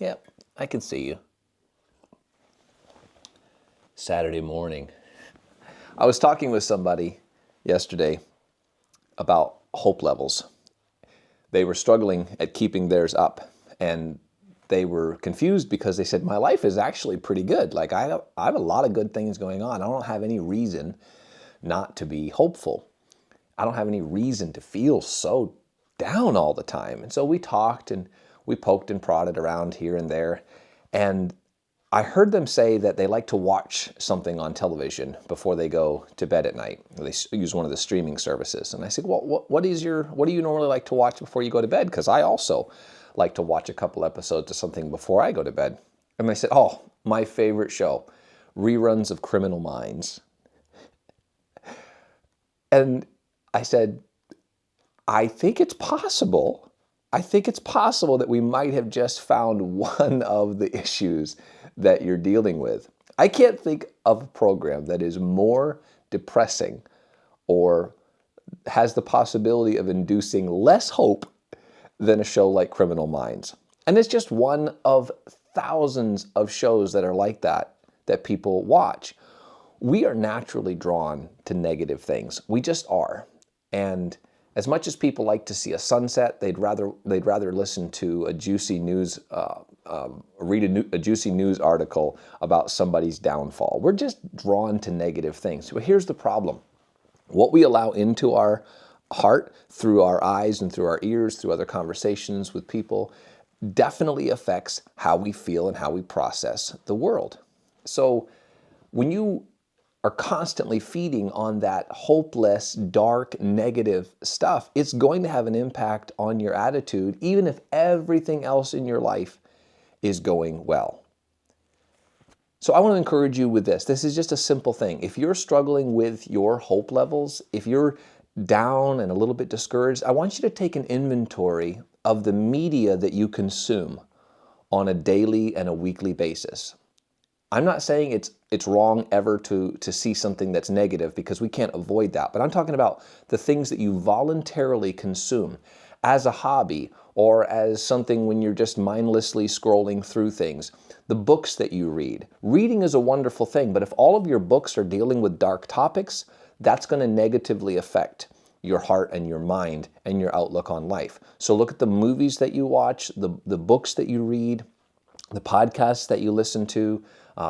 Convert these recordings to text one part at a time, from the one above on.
Yeah, I can see you. Saturday morning. I was talking with somebody yesterday about hope levels. They were struggling at keeping theirs up, and they were confused because they said, my life is actually pretty good. Like, I have a lot of good things going on. I don't have any reason not to be hopeful. I don't have any reason to feel so down all the time. And so we talked and we poked and prodded around here and there. And I heard them say that they like to watch something on television before they go to bed at night. They use one of the streaming services. And I said, well, what do you normally like to watch before you go to bed? Because I also like to watch a couple episodes of something before I go to bed. And they said, oh, my favorite show, reruns of Criminal Minds. And I said, I think it's possible. I think it's possible that we might have just found one of the issues that you're dealing with. I can't think of a program that is more depressing or has the possibility of inducing less hope than a show like Criminal Minds. And it's just one of thousands of shows that are like that people watch. We are naturally drawn to negative things. We just are. And as much as people like to see a sunset, they'd rather listen to a juicy news, read a juicy news article about somebody's downfall. We're just drawn to negative things. But here's the problem: what we allow into our heart through our eyes and through our ears, through other conversations with people, definitely affects how we feel and how we process the world. So when you are constantly feeding on that hopeless, dark, negative stuff, it's going to have an impact on your attitude, even if everything else in your life is going well. So I want to encourage you with this. This is just a simple thing. If you're struggling with your hope levels, if you're down and a little bit discouraged, I want you to take an inventory of the media that you consume on a daily and a weekly basis. I'm not saying it's wrong ever to see something that's negative, because we can't avoid that. But I'm talking about the things that you voluntarily consume as a hobby or as something when you're just mindlessly scrolling through things. The books that you read. Reading is a wonderful thing, but if all of your books are dealing with dark topics, that's going to negatively affect your heart and your mind and your outlook on life. So look at the movies that you watch, the books that you read, the podcasts that you listen to,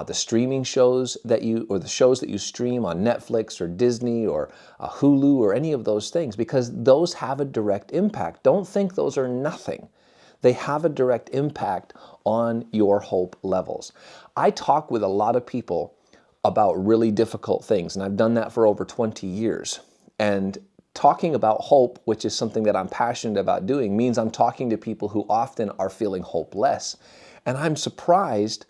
the streaming shows or the shows that you stream on Netflix or Disney or Hulu or any of those things, because those have a direct impact. Don't think those are nothing. They have a direct impact on your hope levels. I talk with a lot of people about really difficult things, and I've done that for over 20 years. And talking about hope, which is something that I'm passionate about doing, means I'm talking to people who often are feeling hopeless. And I'm surprised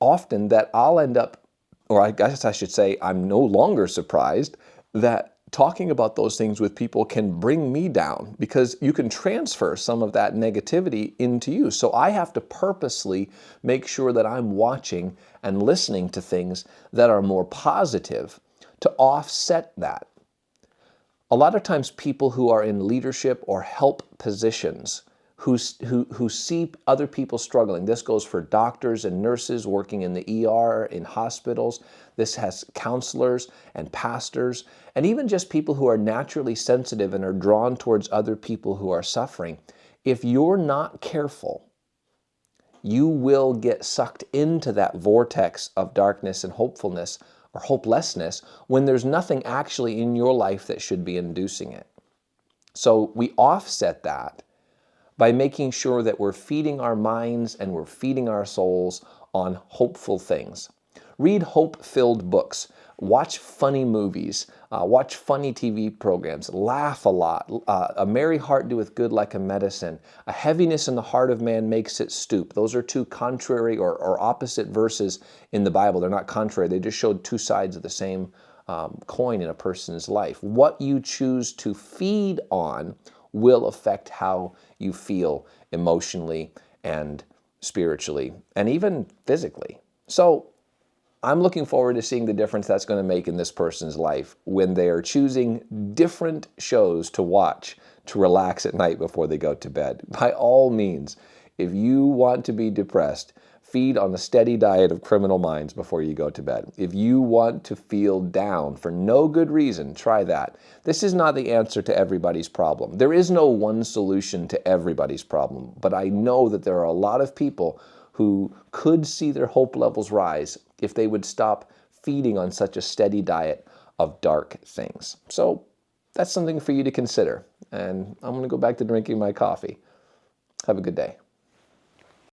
often that I'll end up, or I guess I should say, I'm no longer surprised that talking about those things with people can bring me down, because you can transfer some of that negativity into you. So I have to purposely make sure that I'm watching and listening to things that are more positive to offset that. A lot of times people who are in leadership or help positions who see other people struggling. This goes for doctors and nurses working in the ER, in hospitals. This has counselors and pastors, and even just people who are naturally sensitive and are drawn towards other people who are suffering. If you're not careful, you will get sucked into that vortex of darkness and hopefulness or hopelessness when there's nothing actually in your life that should be inducing it. So we offset that by making sure that we're feeding our minds and we're feeding our souls on hopeful things. Read hope-filled books. Watch funny movies. Watch funny TV programs. Laugh a lot. A merry heart doeth good like a medicine. A heaviness in the heart of man makes it stoop. Those are two contrary or opposite verses in the Bible. They're not contrary. They just showed two sides of the same coin in a person's life. What you choose to feed on will affect how you feel emotionally and spiritually and even physically. So I'm looking forward to seeing the difference that's going to make in this person's life when they are choosing different shows to watch to relax at night before they go to bed. By all means, If you want to be depressed, feed on a steady diet of Criminal Minds before you go to bed. If you want to feel down for no good reason, try that. This is not the answer to everybody's problem. There is no one solution to everybody's problem, but I know that there are a lot of people who could see their hope levels rise if they would stop feeding on such a steady diet of dark things. So that's something for you to consider. And I'm going to go back to drinking my coffee. Have a good day.